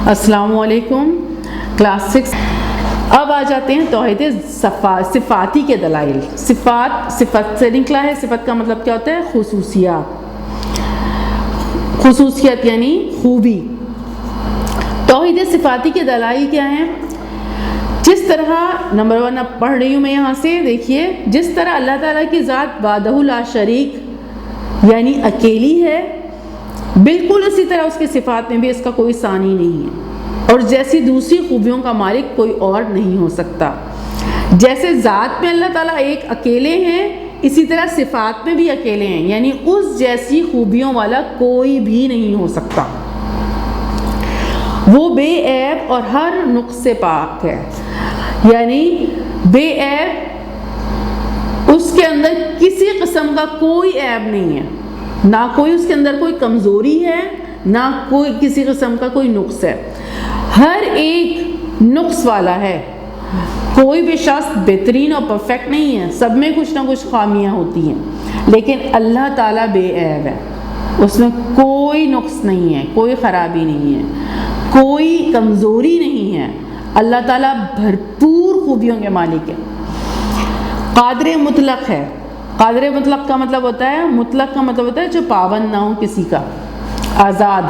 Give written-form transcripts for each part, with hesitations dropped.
السلام علیکم، کلاس 6۔ اب آ جاتے ہیں توحید صفاتی کے دلائل۔ صفت سے نکلا ہے۔ صفت کا مطلب کیا ہوتا ہے؟ خصوصیت یعنی خوبی۔ توحید صفاتی کے دلائل کیا ہیں؟ جس طرح نمبر 1 اب پڑھ رہی ہوں میں یہاں سے، دیکھیے، جس طرح اللہ تعالیٰ کی ذات وحدہ لا شریک یعنی اکیلی ہے، بالکل اسی طرح اس کی صفات میں بھی اس کا کوئی ثانی نہیں ہے، اور جیسی دوسری خوبیوں کا مالک کوئی اور نہیں ہو سکتا۔ جیسے ذات میں اللہ تعالیٰ ایک اکیلے ہیں، اسی طرح صفات میں بھی اکیلے ہیں، یعنی اس جیسی خوبیوں والا کوئی بھی نہیں ہو سکتا۔ وہ بے عیب اور ہر نقص سے پاک ہے، یعنی بے عیب، اس کے اندر کسی قسم کا کوئی عیب نہیں ہے، نہ کوئی اس کے اندر کوئی کمزوری ہے، نہ کوئی کسی قسم کا کوئی نقص ہے، ہر ایک نقص والا ہے۔ کوئی بھی شخص بہترین اور پرفیکٹ نہیں ہے، سب میں کچھ نہ کچھ خامیاں ہوتی ہیں، لیکن اللہ تعالیٰ بے عیب ہے، اس میں کوئی نقص نہیں ہے، کوئی خرابی نہیں ہے، کوئی کمزوری نہیں ہے۔ اللہ تعالیٰ بھرپور خوبیوں کے مالک ہے۔ قادر مطلق ہے۔ قادر مطلق کا مطلب ہوتا ہے، مطلق کا مطلب ہوتا ہے جو پابند نہ ہو کسی کا، آزاد،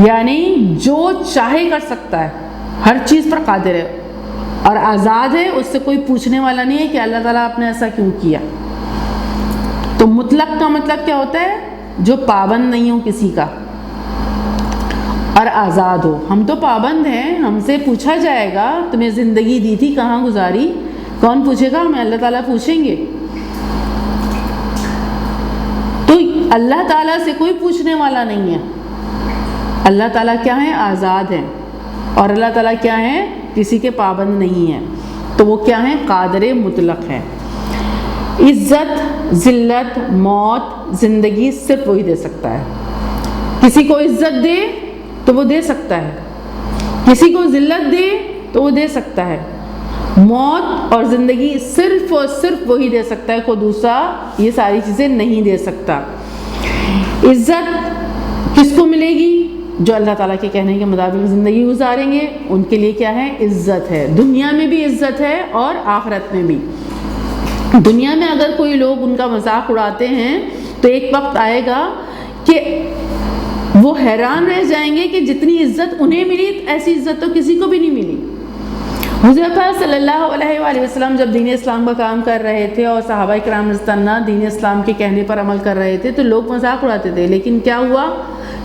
یعنی جو چاہے کر سکتا ہے، ہر چیز پر قادر ہے اور آزاد ہے، اس سے کوئی پوچھنے والا نہیں ہے کہ اللہ تعالیٰ آپ نے ایسا کیوں کیا۔ تو مطلق کا مطلب کیا ہوتا ہے؟ جو پابند نہیں ہو کسی کا اور آزاد ہو۔ ہم تو پابند ہیں، ہم سے پوچھا جائے گا تمہیں زندگی دی تھی کہاں گزاری، کون پوچھے گا؟ ہمیں اللہ تعالیٰ پوچھیں گے۔ تو اللہ تعالیٰ سے کوئی پوچھنے والا نہیں ہے۔ اللہ تعالیٰ کیا ہے؟ آزاد ہیں، اور اللہ تعالیٰ کیا ہے؟ کسی کے پابند نہیں ہے۔ تو وہ کیا ہے؟ قادر مطلق ہے۔ عزت، ذلت، موت، زندگی صرف وہی دے سکتا ہے۔ کسی کو عزت دے تو وہ دے سکتا ہے، کسی کو ذلت دے تو وہ دے سکتا ہے۔ موت اور زندگی صرف اور صرف وہی دے سکتا ہے، کوئی دوسرا یہ ساری چیزیں نہیں دے سکتا۔ عزت کس کو ملے گی؟ جو اللہ تعالیٰ کے کہنے کے مطابق زندگی گزاریں گے، ان کے لیے کیا ہے؟ عزت ہے۔ دنیا میں بھی عزت ہے اور آخرت میں بھی۔ دنیا میں اگر کوئی لوگ ان کا مذاق اڑاتے ہیں تو ایک وقت آئے گا کہ وہ حیران رہ جائیں گے کہ جتنی عزت انہیں ملی ایسی عزت تو کسی کو بھی نہیں ملی۔ حضرت صلی اللہ علیہ وآلہ وسلم جب دین اسلام کا کام کر رہے تھے اور صحابہ کرام رضی اللہ عنہ دین اسلام کے کہنے پر عمل کر رہے تھے تو لوگ مذاق اڑاتے تھے، لیکن کیا ہوا؟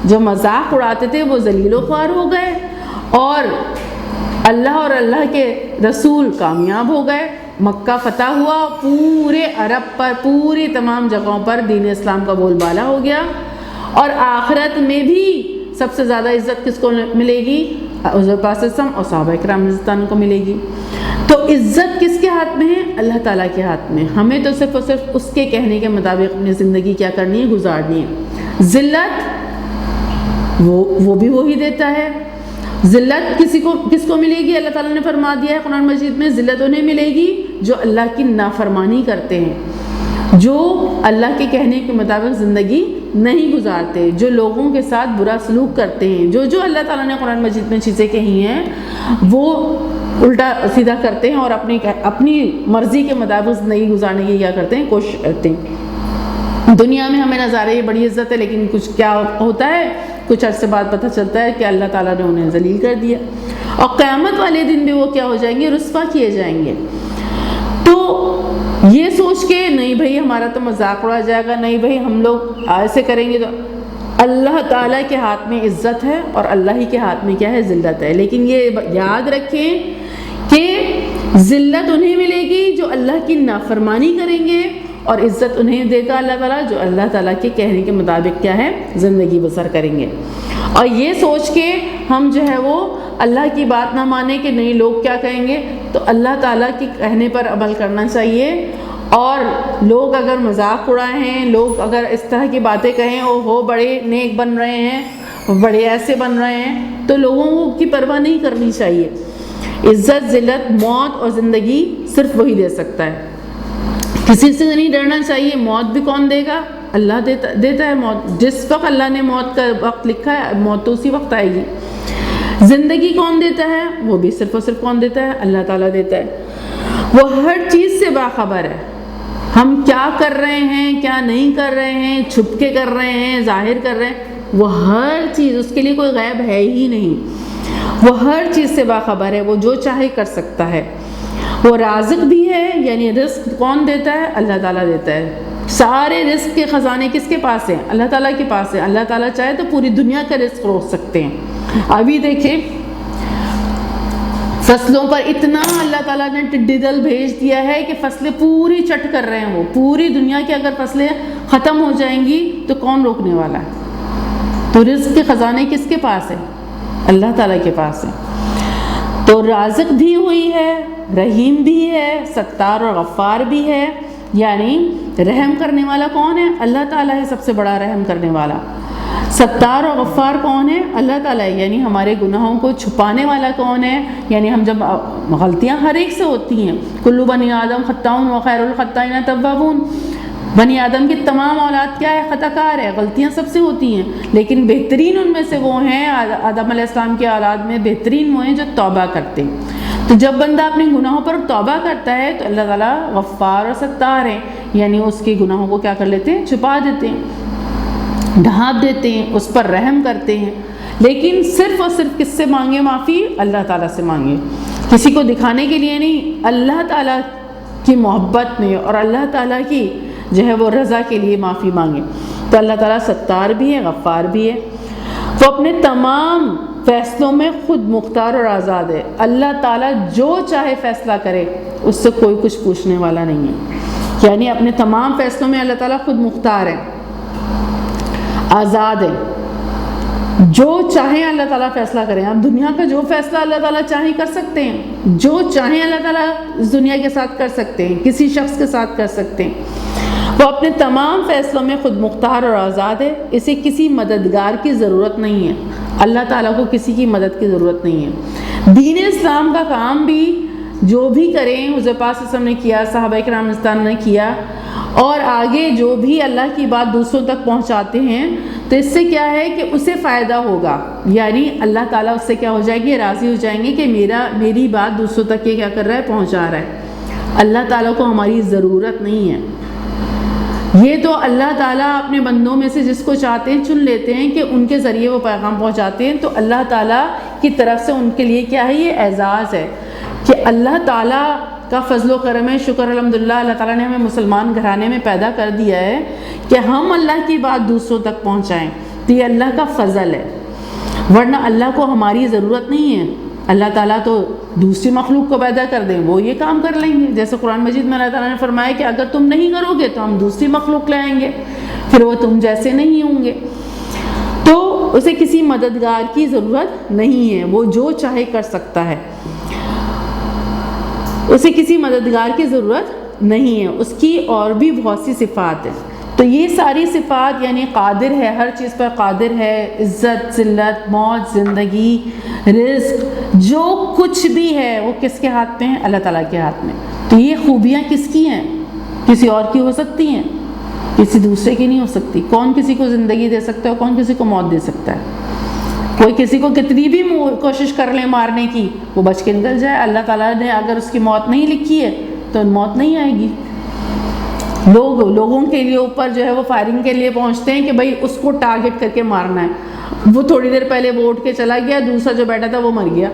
جو مذاق اڑاتے تھے وہ ذلیل و خوار ہو گئے، اور اللہ اور اللہ کے رسول کامیاب ہو گئے۔ مکہ فتح ہوا، پورے عرب پر، پوری تمام جگہوں پر دین اسلام کا بول بالا ہو گیا، اور آخرت میں بھی سب سے زیادہ عزت کس کو ملے گی؟ حضور پاک صلی اللہ علیہ وسلم اور صحابہ کرام رضی اللہ عنہ کو ملے گی۔ تو عزت کس کے ہاتھ میں ہے؟ اللہ تعالیٰ کے ہاتھ میں۔ ہمیں تو صرف اور صرف اس کے کہنے کے مطابق اپنی زندگی کیا کرنی ہے؟ گزارنی ہے۔ ذلت وہ بھی وہی دیتا ہے۔ ذلت کس کو ملے گی؟ اللہ تعالیٰ نے فرما دیا ہے قرآن مجید میں، ذلت انہیں ملے گی جو اللہ کی نافرمانی کرتے ہیں، جو اللہ کے کہنے کے مطابق زندگی نہیں گزارتے، جو لوگوں کے ساتھ برا سلوک کرتے ہیں، جو اللہ تعالیٰ نے قرآن مجید میں چیزیں کہی ہیں وہ الٹا سیدھا کرتے ہیں اور اپنی مرضی کے مطابق زندگی گزارنے کی کیا کرتے ہیں؟ کوشش کرتے ہیں۔ دنیا میں ہمیں نظر یہ بڑی عزت ہے، لیکن کچھ کیا ہوتا ہے؟ کچھ عرصے بعد پتہ چلتا ہے کہ اللہ تعالیٰ نے انہیں ذلیل کر دیا، اور قیامت والے دن بھی وہ کیا ہو جائیں گے؟ رسوا کیے جائیں گے۔ تو یہ سوچ کے نہیں بھائی ہمارا تو مذاق اڑا جائے گا، نہیں بھائی ہم لوگ ایسے کریں گے، تو اللہ تعالیٰ کے ہاتھ میں عزت ہے اور اللہ ہی کے ہاتھ میں کیا ہے؟ ذلت ہے۔ لیکن یہ یاد رکھیں کہ ذلت انہیں ملے گی جو اللہ کی نافرمانی کریں گے، اور عزت انہیں دے گا اللہ تعالیٰ جو اللہ تعالیٰ کے کہنے کے مطابق کیا ہے؟ زندگی بسر کریں گے۔ اور یہ سوچ کے ہم جو ہے وہ اللہ کی بات نہ مانیں کہ نہیں لوگ کیا کہیں گے، تو اللہ تعالیٰ کے کہنے پر عمل کرنا چاہیے۔ اور لوگ اگر مذاق اڑائے ہیں، لوگ اگر اس طرح کی باتیں کہیں، او ہو بڑے نیک بن رہے ہیں، بڑے ایسے بن رہے ہیں، تو لوگوں کی پرواہ نہیں کرنی چاہیے۔ عزت، ذلت، موت اور زندگی صرف وہی دے سکتا ہے، کسی سے نہیں ڈرنا چاہیے۔ موت بھی کون دے گا؟ اللہ دیتا ہے موت۔ جس وقت اللہ نے موت کا وقت لکھا ہے، موت تو اسی وقت آئے گی۔ زندگی کون دیتا ہے؟ وہ بھی صرف اور صرف کون دیتا ہے؟ اللہ تعالیٰ دیتا ہے۔ وہ ہر چیز سے باخبر ہے، ہم کیا کر رہے ہیں، کیا نہیں کر رہے ہیں، چھپ کے کر رہے ہیں، ظاہر کر رہے ہیں، وہ ہر چیز، اس کے لیے کوئی غیب ہے ہی نہیں، وہ ہر چیز سے باخبر ہے، وہ جو چاہے کر سکتا ہے۔ وہ رازق بھی ہے، یعنی رزق کون دیتا ہے؟ اللہ تعالیٰ دیتا ہے۔ سارے رزق کے خزانے کس کے پاس ہیں؟ اللہ تعالیٰ کے پاس ہے۔ اللہ تعالیٰ چاہے تو پوری دنیا کا رزق روک سکتے ہیں۔ ابھی دیکھیں فصلوں پر اتنا اللہ تعالیٰ نے ٹڈی دل بھیج دیا ہے کہ فصلیں پوری چٹ کر رہے ہیں، وہ پوری دنیا کی اگر فصلیں ختم ہو جائیں گی تو کون روکنے والا ہے؟ تو رزق کے خزانے کس کے پاس ہے؟ اللہ تعالیٰ کے پاس ہے۔ تو رازق بھی ہوئی ہے، رحیم بھی ہے، ستار اور غفار بھی ہے، یعنی رحم کرنے والا کون ہے؟ اللہ تعالیٰ ہے، سب سے بڑا رحم کرنے والا۔ ستار اور غفار کون ہے؟ اللہ تعالیٰ ہے، یعنی ہمارے گناہوں کو چھپانے والا کون ہے؟ یعنی ہم جب غلطیاں ہر ایک سے ہوتی ہیں، کلو بنی آدم خطاؤن وخیر الخطائین توابون، بنی آدم کی تمام اولاد کیا ہے؟ خطا کار ہے، غلطیاں سب سے ہوتی ہیں، لیکن بہترین ان میں سے وہ ہیں، آدم علیہ السلام کی اولاد میں بہترین وہ ہیں جو توبہ کرتے ہیں۔ تو جب بندہ اپنے گناہوں پر توبہ کرتا ہے تو اللہ تعالیٰ غفار اور ستار ہیں، یعنی اس کے گناہوں کو کیا کر لیتے ہیں؟ چھپا دیتے ہیں، ڈھانپ دیتے ہیں، اس پر رحم کرتے ہیں۔ لیکن صرف اور صرف کس سے مانگے معافی؟ اللہ تعالیٰ سے مانگے، کسی کو دکھانے کے لیے نہیں، اللہ تعالیٰ کی محبت میں اور اللہ تعالیٰ کی جو ہے وہ رضا کے لیے معافی مانگے۔ تو اللہ تعالیٰ ستار بھی ہے، غفار بھی ہے، وہ اپنے تمام فیصلوں میں خود مختار اور آزاد ہے۔ اللہ تعالیٰ جو چاہے فیصلہ کرے، اس سے کوئی کچھ پوچھنے والا نہیں ہے، یعنی اپنے تمام فیصلوں میں اللہ تعالیٰ خود مختار ہے، آزاد ہے، جو چاہیں اللہ تعالیٰ فیصلہ کریں۔ آپ دنیا کا جو فیصلہ اللہ تعالیٰ چاہیں کر سکتے ہیں، جو چاہیں اللہ تعالیٰ اس دنیا کے ساتھ کر سکتے ہیں، کسی شخص کے ساتھ کر سکتے ہیں۔ وہ اپنے تمام فیصلوں میں خود مختار اور آزاد ہے، اسے کسی مددگار کی ضرورت نہیں ہے، اللہ تعالیٰ کو کسی کی مدد کی ضرورت نہیں ہے۔ دین اسلام کا کام بھی جو بھی کریں، حضور پاک صلی اللہ علیہ وسلم نے کیا، صحابہ کرام نے کیا، اور آگے جو بھی اللہ کی بات دوسروں تک پہنچاتے ہیں تو اس سے کیا ہے کہ اسے فائدہ ہوگا، یعنی اللہ تعالیٰ اس سے کیا ہو جائے گی؟ راضی ہو جائیں گے کہ میری بات دوسروں تک یہ کیا کر رہا ہے؟ پہنچا رہا ہے۔ اللہ تعالیٰ کو ہماری ضرورت نہیں ہے، یہ تو اللہ تعالیٰ اپنے بندوں میں سے جس کو چاہتے ہیں چن لیتے ہیں کہ ان کے ذریعے وہ پیغام پہنچاتے ہیں، تو اللہ تعالیٰ کی طرف سے ان کے لیے کیا ہے؟ یہ اعزاز ہے کہ اللہ تعالیٰ کا فضل و کرم ہے، شکر الحمدللہ، اللہ تعالیٰ نے ہمیں مسلمان گھرانے میں پیدا کر دیا ہے کہ ہم اللہ کی بات دوسروں تک پہنچائیں، تو یہ اللہ کا فضل ہے، ورنہ اللہ کو ہماری ضرورت نہیں ہے۔ اللہ تعالیٰ تو دوسری مخلوق کو پیدا کر دیں، وہ یہ کام کر لیں گے، جیسے قرآن مجید میں اللہ تعالیٰ نے فرمایا کہ اگر تم نہیں کرو گے تو ہم دوسری مخلوق لائیں گے، پھر وہ تم جیسے نہیں ہوں گے۔ تو اسے کسی مددگار کی ضرورت نہیں ہے، وہ جو چاہے کر سکتا ہے، اسے کسی مددگار کی ضرورت نہیں ہے، اس کی اور بھی بہت سی صفات ہیں۔ تو یہ ساری صفات یعنی قادر ہے، ہر چیز پر قادر ہے، عزت، ذلت، موت، زندگی، رزق، جو کچھ بھی ہے وہ کس کے ہاتھ میں ہے؟ اللہ تعالیٰ کے ہاتھ میں۔ تو یہ خوبیاں کس کی ہیں؟ کسی اور کی ہو سکتی ہیں، کسی دوسرے کی نہیں ہو سکتی۔ کون کسی کو زندگی دے سکتا ہے، کون کسی کو موت دے سکتا ہے؟ کوئی کسی کو کتنی بھی کوشش کر لے مارنے کی، وہ بچ کے نکل جائے، اللہ تعالیٰ نے اگر اس کی موت نہیں لکھی ہے تو موت نہیں آئے گی۔ لوگوں کے لیے اوپر جو ہے وہ فائرنگ کے لیے پہنچتے ہیں کہ بھائی اس کو ٹارگٹ کر کے مارنا ہے، وہ تھوڑی دیر پہلے وہ اٹھ کے چلا گیا، دوسرا جو بیٹھا تھا وہ مر گیا۔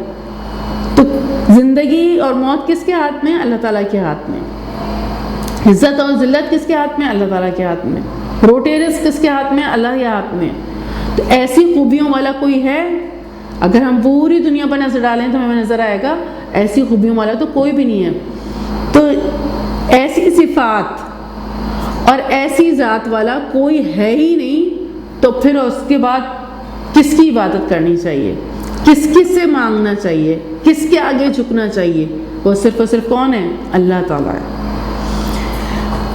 تو زندگی اور موت کس کے ہاتھ میں؟ اللہ تعالیٰ کے ہاتھ میں۔ عزت اور ذلت کس کے ہاتھ میں؟ اللہ تعالیٰ کے ہاتھ میں۔ روٹی رزق کس کے ہاتھ میں؟ اللہ کے ہاتھ میں۔ تو ایسی خوبیوں والا کوئی ہے؟ اگر ہم پوری دنیا پر نظر ڈالیں تو ہمیں نظر آئے گا ایسی خوبیوں والا تو کوئی بھی نہیں ہے۔ تو ایسی صفات اور ایسی ذات والا کوئی ہے ہی نہیں، تو پھر اس کے بعد کس کی عبادت کرنی چاہیے، کس سے مانگنا چاہیے، کس کے آگے جھکنا چاہیے؟ وہ صرف اور صرف کون ہے؟ اللہ تعالیٰ ہے۔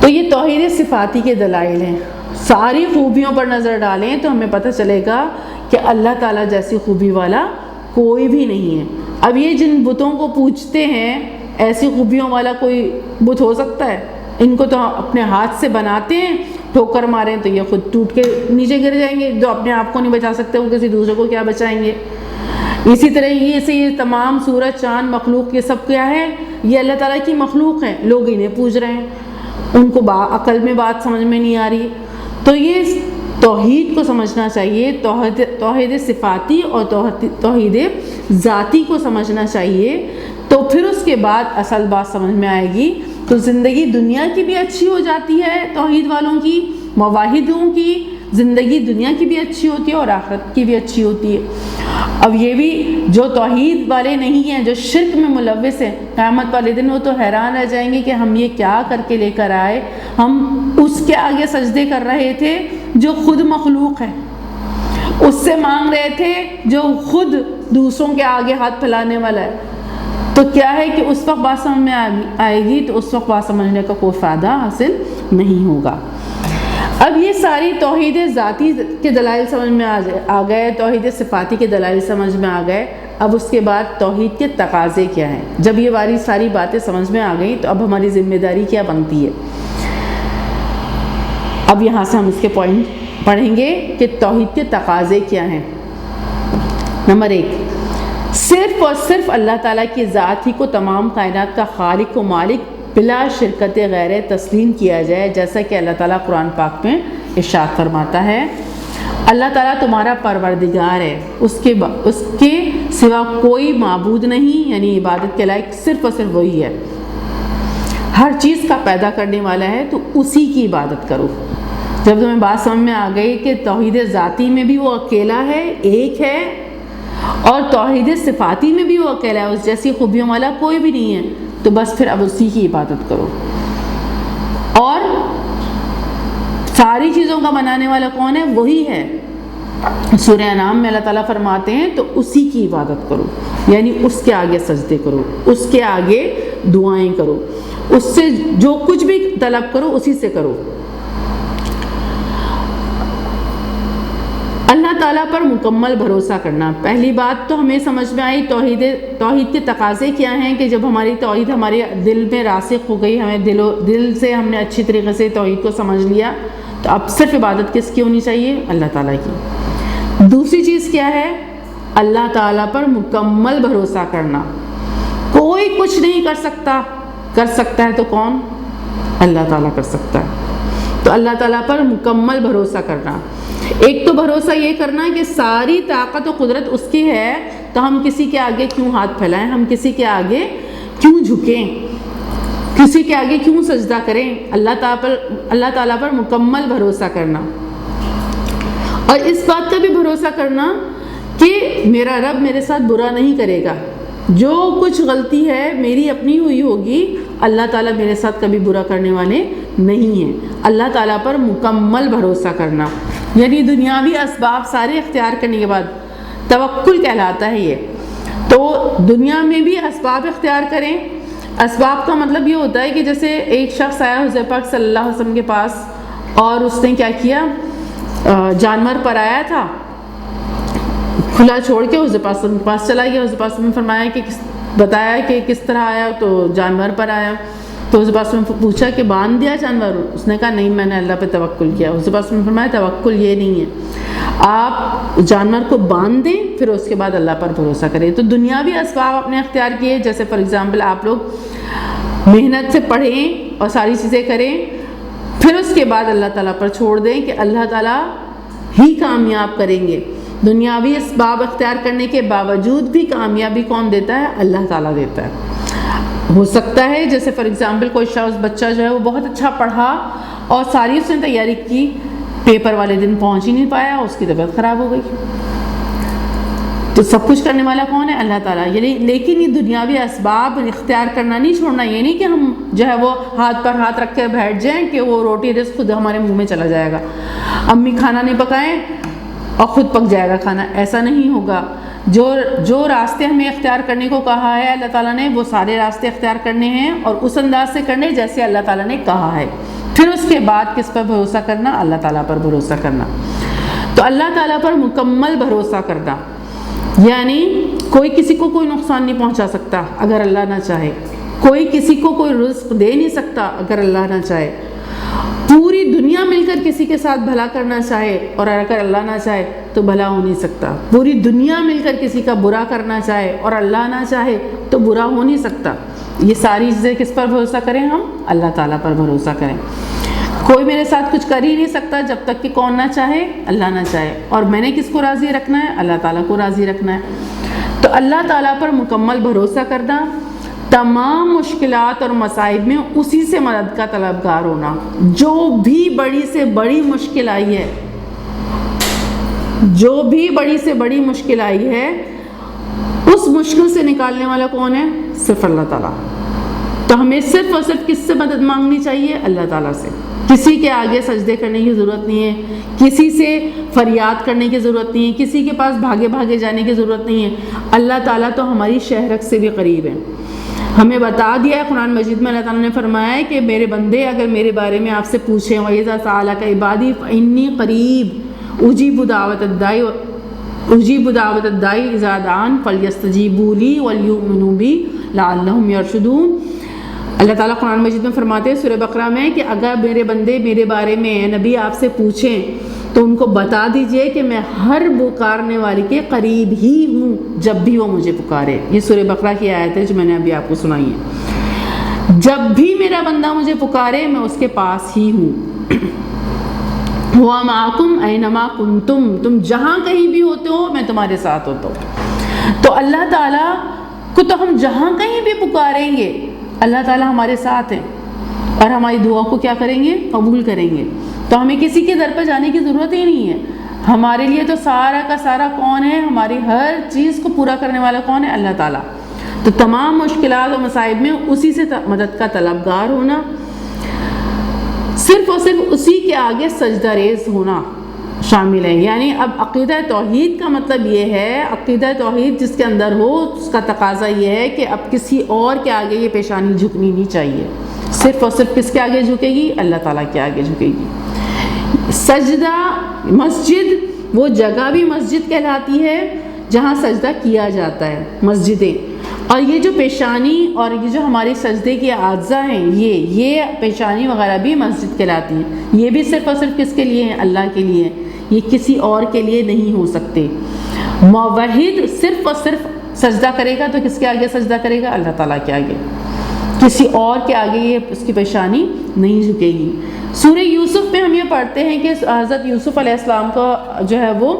تو یہ توحید صفاتی کے دلائل ہیں۔ ساری خوبیوں پر نظر ڈالیں تو ہمیں پتہ چلے گا کہ اللہ تعالیٰ جیسی خوبی والا کوئی بھی نہیں ہے۔ اب یہ جن بتوں کو پوجتے ہیں، ایسی خوبیوں والا کوئی بت ہو سکتا ہے؟ ان کو تو اپنے ہاتھ سے بناتے ہیں، ٹھوکر ماریں تو یہ خود ٹوٹ کے نیچے گر جائیں گے۔ جو اپنے آپ کو نہیں بچا سکتے وہ کسی دوسرے کو کیا بچائیں گے؟ اسی طرح یہ تمام سورج چاند مخلوق یہ سب کیا ہے؟ یہ اللہ تعالیٰ کی مخلوق ہے، لوگ انہیں پوج رہے ہیں، ان کو عقل میں بات سمجھ میں نہیں آ رہی۔ تو یہ توحید کو سمجھنا چاہیے، توحید صفاتی اور توحید ذاتی کو سمجھنا چاہیے، تو پھر اس کے بعد اصل بات سمجھ میں آئے گی۔ تو زندگی دنیا کی بھی اچھی ہو جاتی ہے، توحید والوں کی، موحدوں کی زندگی دنیا کی بھی اچھی ہوتی ہے اور آخرت کی بھی اچھی ہوتی ہے۔ اب یہ بھی جو توحید والے نہیں ہیں، جو شرک میں ملوث ہیں، قیامت والے دن وہ تو حیران رہ جائیں گے کہ ہم یہ کیا کر کے لے کر آئے، ہم اس کے آگے سجدے کر رہے تھے جو خود مخلوق ہے، اس سے مانگ رہے تھے جو خود دوسروں کے آگے ہاتھ پھیلانے والا ہے۔ تو کیا ہے کہ اس وقت بات سمجھ میں آئے گی، تو اس وقت بات سمجھنے کا کوئی فائدہ حاصل نہیں ہوگا۔ اب یہ ساری توحید ذاتی کے دلائل سمجھ میں آ گئے، توحید صفاتی کے دلائل سمجھ میں آ گئے۔ اب اس کے بعد توحید کے تقاضے کیا ہیں؟ جب یہ ساری باتیں سمجھ میں آ گئیں تو اب ہماری ذمہ داری کیا بنتی ہے؟ اب یہاں سے ہم اس کے پوائنٹ پڑھیں گے کہ توحید کے تقاضے کیا ہیں۔ نمبر 1، صرف اور صرف اللہ تعالیٰ کی ذات ہی کو تمام کائنات کا خالق و مالک بلا شرکت غیر تسلیم کیا جائے، جیسا کہ اللہ تعالیٰ قرآن پاک میں ارشاد فرماتا ہے، اللہ تعالیٰ تمہارا پروردگار ہے، اس کے سوا کوئی معبود نہیں، یعنی عبادت کے لائق صرف اور صرف وہی ہے، ہر چیز کا پیدا کرنے والا ہے، تو اسی کی عبادت کرو۔ جب تمہیں بات سمجھ میں آ گئی کہ توحید ذاتی میں بھی وہ اکیلا ہے، ایک ہے، اور توحید صفاتی میں بھی وہ اکیلا ہے، اس جیسی خوبیوں والا کوئی بھی نہیں ہے، تو بس پھر اب اسی کی عبادت کرو۔ اور ساری چیزوں کا بنانے والا کون ہے؟ وہی ہے۔ سورہ انعام میں اللہ تعالیٰ فرماتے ہیں تو اسی کی عبادت کرو، یعنی اس کے آگے سجدے کرو، اس کے آگے دعائیں کرو، اس سے جو کچھ بھی طلب کرو اسی سے کرو۔ اللہ تعالیٰ پر مکمل بھروسہ کرنا، پہلی بات تو ہمیں سمجھ میں آئی توحید کے تقاضے کیا ہیں، کہ جب ہماری توحید ہمارے دل میں راسخ ہو گئی، ہمیں دل سے ہم نے اچھی طریقے سے توحید کو سمجھ لیا، تو اب صرف عبادت کس کی ہونی چاہیے؟ اللہ تعالیٰ کی۔ دوسری چیز کیا ہے؟ اللہ تعالیٰ پر مکمل بھروسہ کرنا، کوئی کچھ نہیں کر سکتا ہے تو کون؟ اللہ تعالیٰ کر سکتا ہے، تو اللہ تعالیٰ پر مکمل بھروسہ کرنا۔ ایک تو بھروسہ یہ کرنا کہ ساری طاقت و قدرت اس کی ہے، تو ہم کسی کے آگے کیوں ہاتھ پھیلائیں، ہم کسی کے آگے کیوں جھکیں، کسی کے آگے کیوں سجدہ کریں؟ اللہ تعالیٰ پر مکمل بھروسہ کرنا، اور اس بات کا بھی بھروسہ کرنا کہ میرا رب میرے ساتھ برا نہیں کرے گا، جو کچھ غلطی ہے میری اپنی ہوئی ہوگی، اللہ تعالیٰ میرے ساتھ کبھی برا کرنے والے نہیں ہیں۔ اللہ تعالیٰ پر مکمل بھروسہ کرنا، یعنی دنیاوی اسباب سارے اختیار کرنے کے بعد توکل کہلاتا ہے یہ۔ تو دنیا میں بھی اسباب اختیار کریں۔ اسباب کا مطلب یہ ہوتا ہے کہ جیسے ایک شخص آیا حضور پاک صلی اللہ علیہ وسلم کے پاس، اور اس نے کیا کیا، جانور پر آیا تھا، کھلا چھوڑ کے حضور پاک کے پاس چلا گیا۔ حضور پاک نے فرمایا کہ بتایا کہ کس طرح آیا، تو جانور پر آیا، تو حضور پاک نے پوچھا کہ باندھ دیا جانور؟ اس نے کہا نہیں، میں نے اللہ پہ توکل کیا۔ حضور پاک نے فرمایا توکل یہ نہیں ہے، آپ جانور کو باندھ دیں پھر اس کے بعد اللہ پر بھروسہ کریں۔ تو دنیاوی اسباب اپنے اختیار کیے، جیسے فار ایگزامپل آپ لوگ محنت سے پڑھیں اور ساری چیزیں کریں، پھر اس کے بعد اللہ تعالیٰ پر چھوڑ دیں کہ اللہ تعالیٰ ہی کامیاب کریں گے۔ دنیاوی اسباب اختیار کرنے کے باوجود بھی کامیابی کون دیتا ہے؟ اللہ تعالیٰ دیتا ہے۔ ہو سکتا ہے جیسے فار ایگزامپل کوئی شخص بچہ جو ہے وہ بہت اچھا پڑھا اور ساری اس نے تیاری کی، پیپر والے دن پہنچ ہی نہیں پایا، اس کی طبیعت خراب ہو گئی، تو سب کچھ کرنے والا کون ہے؟ اللہ تعالیٰ۔ لیکن یہ دنیاوی اسباب اختیار کرنا نہیں چھوڑنا، یہ نہیں کہ ہم جو ہے وہ ہاتھ پر ہاتھ رکھ کے بیٹھ جائیں کہ وہ روٹی رزق خود ہمارے منہ میں چلا جائے گا، امی کھانا نہیں پکائیں اور خود پک جائے گا کھانا، ایسا نہیں ہوگا۔ جو راستے ہمیں اختیار کرنے کو کہا ہے اللہ تعالیٰ نے، وہ سارے راستے اختیار کرنے ہیں اور اس انداز سے کرنے جیسے اللہ تعالیٰ نے کہا ہے۔ پھر اس کے بعد کس پر بھروسہ کرنا؟ اللہ تعالیٰ پر بھروسہ کرنا۔ تو اللہ تعالیٰ پر مکمل بھروسہ کرنا، یعنی کوئی کسی کو کوئی نقصان نہیں پہنچا سکتا اگر اللہ نہ چاہے، کوئی کسی کو کوئی رزق دے نہیں سکتا اگر اللہ نہ چاہے، پوری دنیا مل کر کسی کے ساتھ بھلا کرنا چاہے اور اگر اللہ نہ چاہے تو بھلا ہو نہیں سکتا. پوری دنیا مل کر کسی کا برا کرنا چاہے اور اللہ نہ چاہے تو برا ہو نہیں سکتا. یہ ساری چیزیں کس پر بھروسہ کریں؟ ہم اللہ تعالیٰ پر بھروسہ کریں. کوئی میرے ساتھ کچھ کر ہی نہیں سکتا جب تک کہ کون نہ چاہے؟ اللہ نہ چاہے. اور میں نے کس کو راضی رکھنا ہے؟ اللہ تعالیٰ کو راضی رکھنا ہے. تو اللہ تعالیٰ پر مکمل بھروسہ کرنا، تمام مشکلات اور مصائب میں اسی سے مدد کا طلبگار ہونا. جو بھی بڑی سے بڑی مشکل آئی ہے، جو بھی بڑی سے بڑی مشکل آئی ہے، اس مشکل سے نکالنے والا کون ہے؟ صرف اللہ تعالیٰ. تو ہمیں صرف اور صرف کس سے مدد مانگنی چاہیے؟ اللہ تعالیٰ سے. کسی کے آگے سجدے کرنے کی ضرورت نہیں ہے، کسی سے فریاد کرنے کی ضرورت نہیں ہے، کسی کے پاس بھاگے بھاگے جانے کی ضرورت نہیں ہے. اللہ تعالیٰ تو ہماری شہرک سے بھی قریب ہے. ہمیں بتا دیا ہے قرآن مجید میں، اللہ تعالیٰ نے فرمایا ہے کہ میرے بندے اگر میرے بارے میں آپ سے پوچھیں وَإِذَا سَأَلَكَ عِبَادِي فَإِنِّي قَرِيبٌ أُجِيبُ دَعْوَةَ الدَّاعِ إِذَا دَعَانِ فَلْيَسْتَجِيبُوا لِي وَلْيُؤْمِنُوا بِي لَعَلَّهُمْ يَرْشُدُونَ. اللہ تعالیٰ قرآن مجید میں فرماتے ہیں سورہ بقرہ میں کہ اگر میرے بندے میرے بارے میں نبی آپ سے پوچھیں تو ان کو بتا دیجئے کہ میں ہر پکارنے والے کے قریب ہی ہوں جب بھی وہ مجھے پکارے. یہ سورہ بقرہ کی آیت ہے جو میں نے ابھی آپ کو سنائی ہے. جب بھی میرا بندہ مجھے پکارے میں اس کے پاس ہی ہوں. هُوَ مَعَكُمْ أَيْنَمَا كُنْتُمْ، تم جہاں کہیں بھی ہوتے ہو میں تمہارے ساتھ ہوتا ہوں. تو اللہ تعالیٰ کو تو ہم جہاں کہیں بھی پکاریں گے اللہ تعالیٰ ہمارے ساتھ ہیں اور ہماری دعا کو کیا کریں گے؟ قبول کریں گے. تو ہمیں کسی کے در پہ جانے کی ضرورت ہی نہیں ہے. ہمارے لیے تو سارا کا سارا کون ہے؟ ہماری ہر چیز کو پورا کرنے والا کون ہے؟ اللہ تعالیٰ. تو تمام مشکلات و مصائب میں اسی سے مدد کا طلبگار ہونا، صرف اور صرف اسی کے آگے سجدہ ریز ہونا شامل ہے. یعنی اب عقیدہ توحید کا مطلب یہ ہے، عقیدہ توحید جس کے اندر ہو اس کا تقاضا یہ ہے کہ اب کسی اور کے آگے یہ پیشانی جھکنی نہیں چاہیے. صرف اور صرف کس کے آگے جھکے گی؟ اللہ تعالیٰ کے آگے جھکے گی. سجدہ مسجد وہ جگہ بھی مسجد کہلاتی ہے جہاں سجدہ کیا جاتا ہے، مسجدیں. اور یہ جو پیشانی اور یہ جو ہمارے سجدے کے اعضاء ہیں یہ پیشانی وغیرہ بھی مسجد کہلاتی ہیں. یہ بھی صرف اور صرف کس کے لیے ہیں؟ اللہ کے لیے. یہ کسی اور کے لیے نہیں ہو سکتے. موحد صرف اور صرف سجدہ کرے گا تو کس کے آگے سجدہ کرے گا؟ اللہ تعالیٰ کے آگے. کسی اور کے آگے یہ اس کی پیشانی نہیں جھکے گی. سورہ یوسف میں ہم یہ پڑھتے ہیں کہ حضرت یوسف علیہ السلام کا جو ہے وہ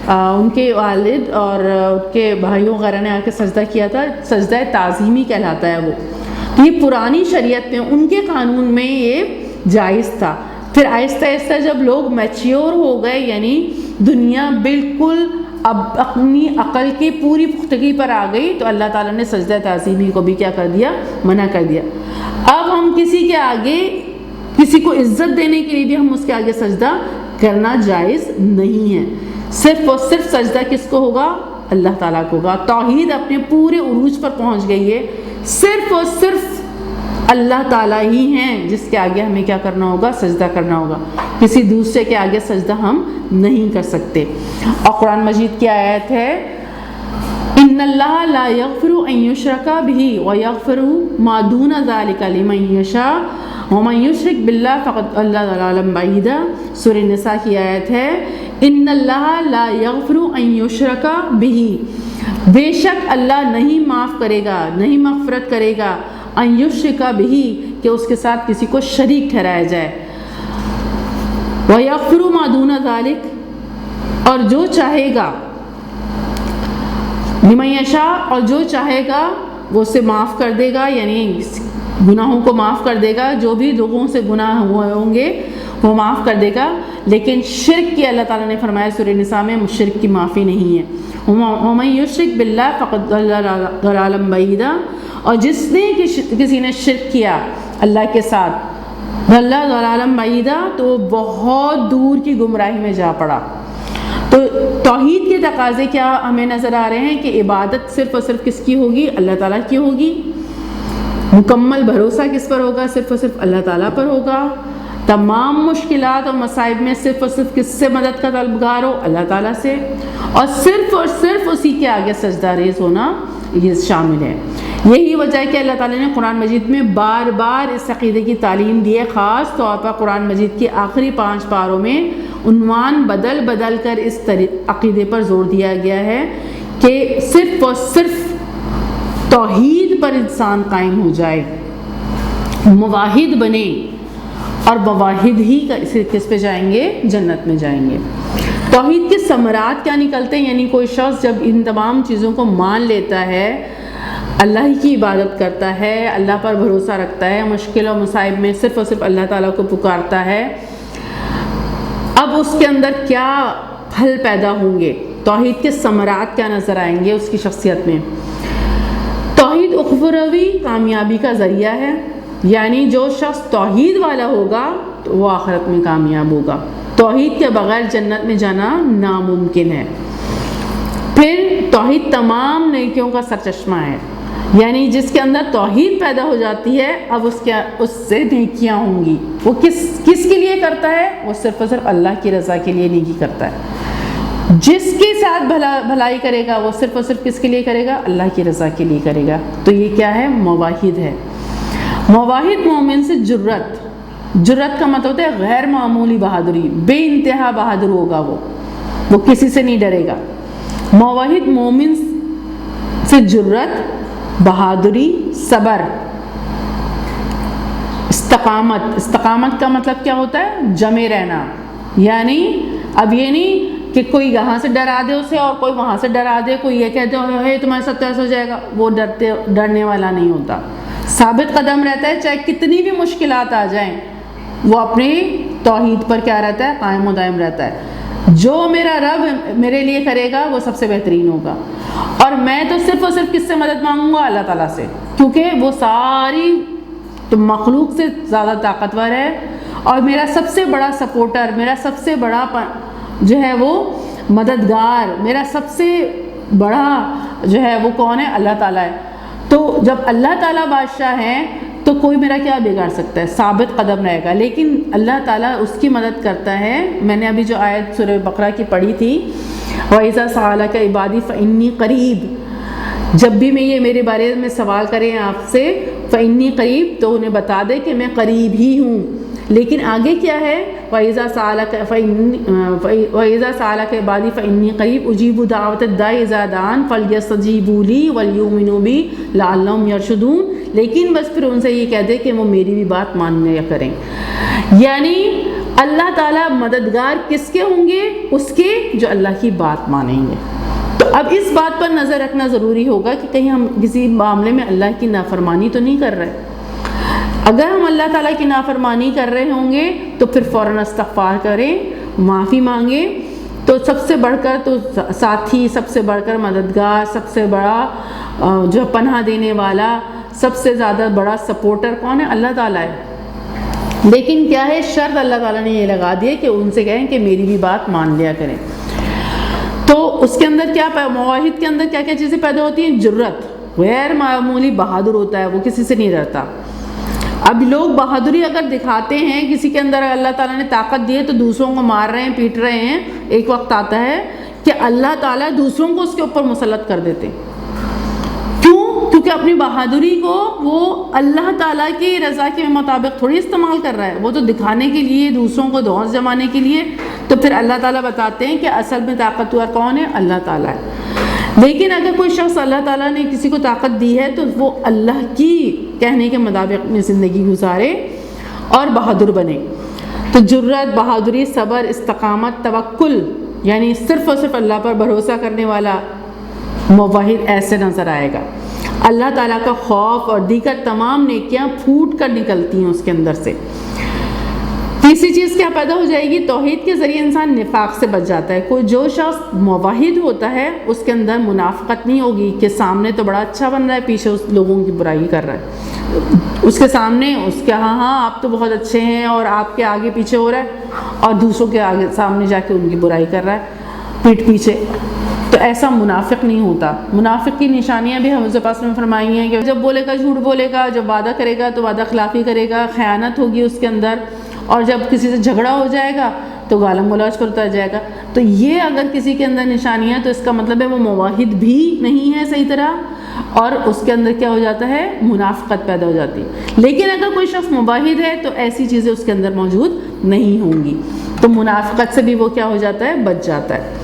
ان کے والد اور ان کے بھائیوں وغیرہ نے آ کے سجدہ کیا تھا. سجدہ تعظیمی کہلاتا ہے وہ. یہ پرانی شریعت میں ان کے قانون میں یہ جائز تھا. پھر آہستہ آہستہ جب لوگ میچیور ہو گئے، یعنی دنیا بالکل اب اپنی عقل کی پوری پختگی پر آ گئی، تو اللہ تعالیٰ نے سجدہ تعظیمی کو بھی کیا کر دیا؟ منع کر دیا. اب ہم کسی کے آگے کسی کو عزت دینے کے لیے بھی ہم اس کے آگے سجدہ کرنا جائز نہیں ہے. صرف اور صرف سجدہ کس کو ہوگا؟ اللہ تعالیٰ کو ہوگا. توحید اپنے پورے عروج پر پہنچ گئی ہے. صرف اور صرف اللہ تعالیٰ ہی ہیں جس کے آگے ہمیں کیا کرنا ہوگا؟ سجدہ کرنا ہوگا. کسی دوسرے کے آگے سجدہ ہم نہیں کر سکتے. اور قرآن مجید کی آیت ہے ان اللہ لا یغفر ان یشرک بہ ویغفر ما دون ذلک لمن یشاء ومن یشرک باللہ فقد ضل ضلالا بعیدا. سورہ نساء کی آیت ہے ان اللہ لا یغفر ان یشرک بہ، بے شک اللہ نہیں معاف کرے گا، نہیں مغفرت کرے گا، ان یشرک بہ کہ اس کے ساتھ کسی کو شریک ٹھہرایا جائے، ویغفر ما دون ذلک اور جو چاہے گا، لمن یشاء اور جو چاہے گا وہ اسے معاف کر دے گا، یعنی گناہوں کو معاف کر دے گا. جو بھی لوگوں سے گناہ ہوئے ہوں گے وہ معاف کر دے گا. لیکن شرک کی اللہ تعالیٰ نے فرمایا سورہ نساء میں شرک کی معافی نہیں ہے. ومن یشرک باللہ فقد ضل ضلالا بعیدا اور جس نے کسی نے شرک کیا اللہ کے ساتھ ضل ضلالا بعیدا تو وہ بہت دور کی گمراہی میں جا پڑا. تو توحید کے تقاضے کیا ہمیں نظر آ رہے ہیں کہ عبادت صرف اور صرف کس کی ہوگی؟ اللہ تعالیٰ کی ہوگی. مکمل بھروسہ کس پر ہوگا؟ صرف اور صرف اللہ تعالیٰ پر ہوگا. تمام مشکلات اور مصائب میں صرف اور صرف کس سے مدد کا طلبگار ہو؟ اللہ تعالیٰ سے. اور صرف اسی کے آگے سجدہ ریز ہونا یہ شامل ہے. یہی وجہ ہے کہ اللہ تعالیٰ نے قرآن مجید میں بار بار اس عقیدے کی تعلیم دی ہے. خاص طور پر قرآن مجید کے آخری 5 پاروں میں عنوان بدل بدل کر اس عقیدے پر زور دیا گیا ہے کہ صرف اور صرف توحید پر انسان قائم ہو جائے، موحد بنے، اور موحد ہی کس پہ جائیں گے؟ جنت میں جائیں گے. توحید کے ثمرات کیا نکلتے ہیں؟ یعنی کوئی شخص جب ان تمام چیزوں کو مان لیتا ہے، اللہ ہی کی عبادت کرتا ہے، اللہ پر بھروسہ رکھتا ہے، مشکل و مصائب میں صرف اور صرف اللہ تعالیٰ کو پکارتا ہے، اب اس کے اندر کیا پھل پیدا ہوں گے؟ توحید کے ثمرات کیا نظر آئیں گے اس کی شخصیت میں؟ توحید اخروی کامیابی کا ذریعہ ہے، یعنی جو شخص توحید والا ہوگا تو وہ آخرت میں کامیاب ہوگا. توحید کے بغیر جنت میں جانا ناممکن ہے. پھر توحید تمام نیکیوں کا سرچشمہ ہے، یعنی جس کے اندر توحید پیدا ہو جاتی ہے اب اس سے نیکیاں ہوں گی. وہ کس کے لیے کرتا ہے؟ وہ صرف اور صرف اللہ کی رضا کے لیے نیکی کرتا ہے. جس کے ساتھ بھلائی کرے گا وہ صرف اور صرف کس کے لیے کرے گا؟ اللہ کی رضا کے لیے کرے گا. تو یہ کیا ہے؟ موحد ہے. موحد مومن سے جرت کا مطلب ہوتا ہے غیر معمولی بہادری، بے انتہا بہادر ہوگا، وہ کسی سے نہیں ڈرے گا. موحد مومن سے جرت، بہادری، صبر، استقامت کا مطلب کیا ہوتا ہے؟ جمے رہنا. یعنی اب یہ نہیں کہ کوئی یہاں سے ڈرا دے اسے اور کوئی وہاں سے ڈرا دے، کوئی یہ کہتے ہے تمہارے ساتھ ایسا ہو جائے گا، وہ ڈرنے والا نہیں ہوتا. ثابت قدم رہتا ہے، چاہے کتنی بھی مشکلات آ جائیں وہ اپنے توحید پر کیا رہتا ہے؟ قائم و دائم رہتا ہے. جو میرا رب میرے لیے کرے گا وہ سب سے بہترین ہوگا، اور میں تو صرف اور صرف کس سے مدد مانگوں گا؟ اللہ تعالیٰ سے، کیونکہ وہ ساری مخلوق سے زیادہ طاقتور ہے، اور میرا سب سے بڑا سپورٹر، میرا سب سے بڑا جو ہے وہ مددگار، میرا سب سے بڑا جو ہے وہ کون ہے؟ اللہ تعالیٰ ہے. تو جب اللہ تعالیٰ بادشاہ ہیں تو کوئی میرا کیا بگاڑ سکتا ہے؟ ثابت قدم رہے گا. لیکن اللہ تعالیٰ اس کی مدد کرتا ہے. میں نے ابھی جو آیت سورہ بقرہ کی پڑھی تھی، وَإِذَا سَأَلَكَ عِبَادِي فَإِنِّي قَرِيب، جب بھی میں یہ میرے بارے میں سوال کریں آپ سے فَإِنِّي قَرِيب، تو انہیں بتا دے کہ میں قریب ہی ہوں. لیکن آگے کیا ہے؟ وَإِذَا سَأَلَكَ عِبَادِي فَإِنِّي قَرِيب أُجِيبُ دَعْوَةَ الدَّاعِ إِذَا دَعَانِ فَلْيَسْتَجِيبُوا لِي وَلْيُؤْمِنُوا بِي لَعَلَّهُمْ يَرْشُدُونَ. لیکن بس پھر ان سے یہ کہہ دے کہ وہ میری بھی بات ماننے کریں. یعنی اللہ تعالیٰ مددگار کس کے ہوں گے؟ اس کے جو اللہ کی بات مانیں گے. تو اب اس بات پر نظر رکھنا ضروری ہوگا کہ کہیں ہم کسی معاملے میں اللہ کی نافرمانی تو نہیں کر رہے. اگر ہم اللہ تعالیٰ کی نافرمانی کر رہے ہوں گے تو پھر فوراً استغفار کریں، معافی مانگیں. تو سب سے بڑھ کر تو ساتھی، سب سے بڑھ کر مددگار، سب سے بڑا جو پناہ دینے والا، سب سے زیادہ بڑا سپورٹر کون ہے؟ اللہ تعالیٰ ہے. لیکن کیا ہے؟ شرط اللہ تعالیٰ نے یہ لگا دی ہے کہ ان سے کہیں کہ میری بھی بات مان لیا کریں. تو اس کے اندر کیا موحد کے اندر کیا کیا چیزیں پیدا ہوتی ہیں؟ جرت، غیر معمولی بہادر ہوتا ہے، وہ کسی سے نہیں ڈرتا. اب لوگ بہادری اگر دکھاتے ہیں، کسی کے اندر اللہ تعالیٰ نے طاقت دی ہے تو دوسروں کو مار رہے ہیں، پیٹ رہے ہیں، ایک وقت آتا ہے کہ اللہ تعالیٰ دوسروں کو اس کے اوپر مسلط کر دیتے. کیوں؟ کیونکہ اپنی بہادری کو وہ اللہ تعالیٰ کی رضا کے مطابق تھوڑی استعمال کر رہا ہے، وہ تو دکھانے کے لیے، دوسروں کو دھونس جمانے کے لیے. تو پھر اللہ تعالیٰ بتاتے ہیں کہ اصل میں طاقتور کون ہے؟ اللہ تعالیٰ ہے. لیکن اگر کوئی شخص اللہ تعالیٰ نے کسی کو طاقت دی ہے تو وہ اللہ کی کہنے کے مطابق اپنی زندگی گزارے اور بہادر بنے. تو جرت، بہادری، صبر، استقامت، توکل، یعنی صرف اور صرف اللہ پر بھروسہ کرنے والا موحد ایسے نظر آئے گا. اللہ تعالیٰ کا خوف اور دیگر تمام نیکیاں پھوٹ کر نکلتی ہیں اس کے اندر سے. تیسری چیز کیا پیدا ہو جائے گی؟ توحید کے ذریعے انسان نفاق سے بچ جاتا ہے. کوئی جو شخص موحد ہوتا ہے اس کے اندر منافقت نہیں ہوگی کہ سامنے تو بڑا اچھا بن رہا ہے، پیچھے اس لوگوں کی برائی کر رہا ہے. اس کے سامنے اس کے ہاں آپ تو بہت اچھے ہیں اور آپ کے آگے پیچھے ہو رہا ہے، اور دوسروں کے آگے سامنے جا کے ان کی برائی کر رہا ہے پیٹھ پیچھے. تو ایسا منافق نہیں ہوتا. منافق کی نشانیاں بھی حضرت پاک نے فرمائی ہیں کہ جب بولے گا جھوٹ بولے گا، جب وعدہ کرے گا تو وعدہ خلافی کرے گا، خیانت ہوگی اس کے اندر، اور جب کسی سے جھگڑا ہو جائے گا تو گالم گلوچ پر اتر جائے گا. تو یہ اگر کسی کے اندر نشانیاں تو اس کا مطلب ہے وہ موحد بھی نہیں ہے صحیح طرح، اور اس کے اندر کیا ہو جاتا ہے؟ منافقت پیدا ہو جاتی ہے۔ لیکن اگر کوئی شخص موحد ہے تو ایسی چیزیں اس کے اندر موجود نہیں ہوں گی، تو منافقت سے بھی وہ کیا ہو جاتا ہے؟ بچ جاتا ہے۔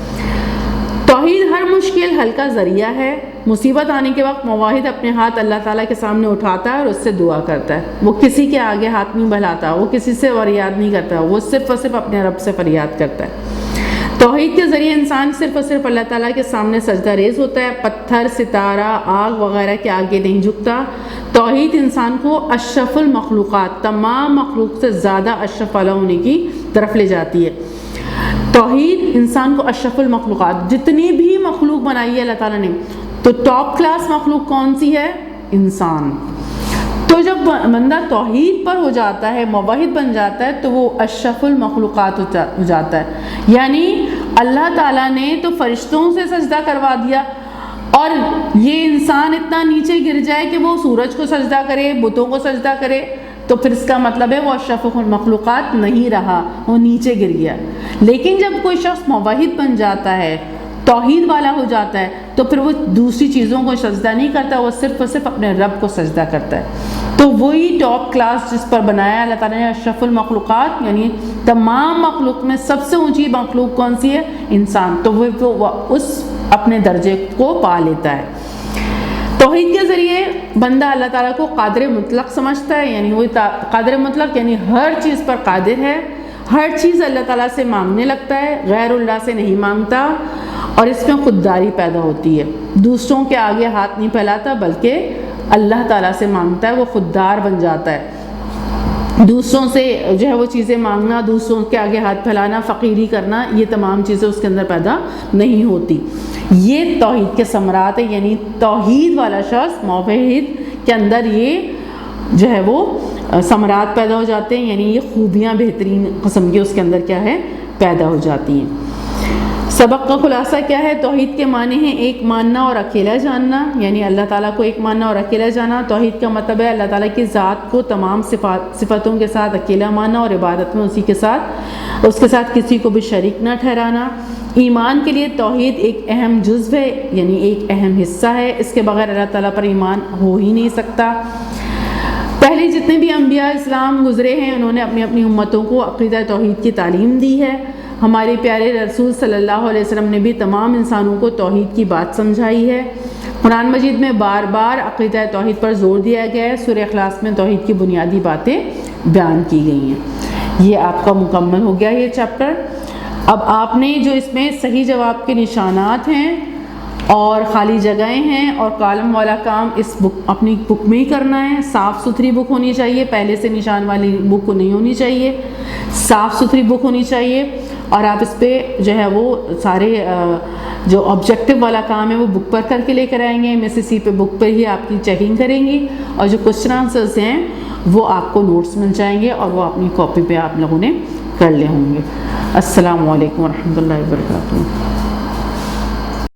توحید ہر مشکل حل کا ذریعہ ہے۔ مصیبت آنے کے وقت موحد اپنے ہاتھ اللہ تعالیٰ کے سامنے اٹھاتا ہے اور اس سے دعا کرتا ہے۔ وہ کسی کے آگے ہاتھ نہیں بڑھاتا، وہ کسی سے فریاد نہیں کرتا، وہ صرف اور صرف اپنے رب سے فریاد کرتا ہے۔ توحید کے ذریعے انسان صرف اور صرف اللہ تعالیٰ کے سامنے سجدہ ریز ہوتا ہے، پتھر، ستارہ، آگ وغیرہ کے آگے نہیں جھکتا۔ توحید انسان کو اشرف المخلوقات، تمام مخلوق سے زیادہ اشرف والا ہونے کی طرف لے جاتی ہے۔ توحید انسان کو اشرف المخلوقات، جتنی بھی مخلوق بنائی ہے اللہ تعالیٰ نے، تو ٹاپ کلاس مخلوق کون سی ہے؟ انسان۔ تو جب بندہ توحید پر ہو جاتا ہے، موحد بن جاتا ہے، تو وہ اشرف المخلوقات ہو جاتا ہے۔ یعنی اللہ تعالیٰ نے تو فرشتوں سے سجدہ کروا دیا، اور یہ انسان اتنا نیچے گر جائے کہ وہ سورج کو سجدہ کرے، بتوں کو سجدہ کرے، تو پھر اس کا مطلب ہے وہ اشرف المخلوقات نہیں رہا، وہ نیچے گر گیا۔ لیکن جب کوئی شخص موحد بن جاتا ہے، توحید والا ہو جاتا ہے، تو پھر وہ دوسری چیزوں کو سجدہ نہیں کرتا، وہ صرف اور صرف اپنے رب کو سجدہ کرتا ہے۔ تو وہی ٹاپ کلاس جس پر بنایا اللہ تعالیٰ نے اشرف المخلوقات، یعنی تمام مخلوق میں سب سے اونچی مخلوق کون سی ہے؟ انسان۔ تو وہ اس اپنے درجے کو پا لیتا ہے۔ توحید کے ذریعے بندہ اللہ تعالیٰ کو قادر مطلق سمجھتا ہے، یعنی وہ قادر مطلق یعنی ہر چیز پر قادر ہے، ہر چیز اللہ تعالیٰ سے مانگنے لگتا ہے، غیر اللہ سے نہیں مانگتا، اور اس میں خودداری پیدا ہوتی ہے۔ دوسروں کے آگے ہاتھ نہیں پھیلاتا بلکہ اللہ تعالیٰ سے مانگتا ہے، وہ خوددار بن جاتا ہے۔ دوسروں سے جو ہے وہ چیزیں مانگنا، دوسروں کے آگے ہاتھ پھیلانا، فقیری کرنا، یہ تمام چیزیں اس کے اندر پیدا نہیں ہوتی۔ یہ توحید کے ثمرات ہیں، یعنی توحید والا شخص موحد کے اندر یہ جو ہے وہ ثمرات پیدا ہو جاتے ہیں، یعنی یہ خوبیاں بہترین قسم کی اس کے اندر کیا ہے؟ پیدا ہو جاتی ہیں۔ سبق کا خلاصہ کیا ہے؟ توحید کے معنی ہیں ایک ماننا اور اکیلا جاننا، یعنی اللہ تعالیٰ کو ایک ماننا اور اکیلا جانا۔ توحید کا مطلب ہے اللہ تعالیٰ کی ذات کو تمام صفاتوں کے ساتھ اکیلا ماننا، اور عبادت میں اس کے ساتھ کسی کو بھی شریک نہ ٹھہرانا۔ ایمان کے لیے توحید ایک اہم جزو ہے، یعنی ایک اہم حصہ ہے، اس کے بغیر اللہ تعالیٰ پر ایمان ہو ہی نہیں سکتا۔ پہلے جتنے بھی انبیاء اسلام گزرے ہیں، انہوں نے اپنی اپنی امتوں کو عقیدہ توحید کی تعلیم دی ہے۔ ہمارے پیارے رسول صلی اللہ علیہ وسلم نے بھی تمام انسانوں کو توحید کی بات سمجھائی ہے۔ قرآن مجید میں بار بار عقیدہ توحید پر زور دیا گیا ہے۔ سورہ اخلاص میں توحید کی بنیادی باتیں بیان کی گئی ہیں۔ یہ آپ کا مکمل ہو گیا یہ چیپٹر۔ اب آپ نے جو اس میں صحیح جواب کے نشانات ہیں اور خالی جگہیں ہیں اور کالم والا کام اس اپنی بک میں ہی کرنا ہے۔ صاف ستھری بک ہونی چاہیے، پہلے سے نشان والی بک نہیں ہونی چاہیے، صاف ستھری بک ہونی چاہیے، اور آپ اس پہ جو ہے وہ سارے جو آبجیکٹو والا کام ہے وہ بک پر کر کے لے کر آئیں گے۔ MSc پہ بک پر ہی آپ کی چیکنگ کریں گی، اور جو کوسچن آنسرز ہیں وہ آپ کو نوٹس مل جائیں گے، اور وہ اپنی کاپی پہ آپ لوگوں نے کر لے ہوں گے۔ السلام علیکم ورحمۃ اللہ وبرکاتہ۔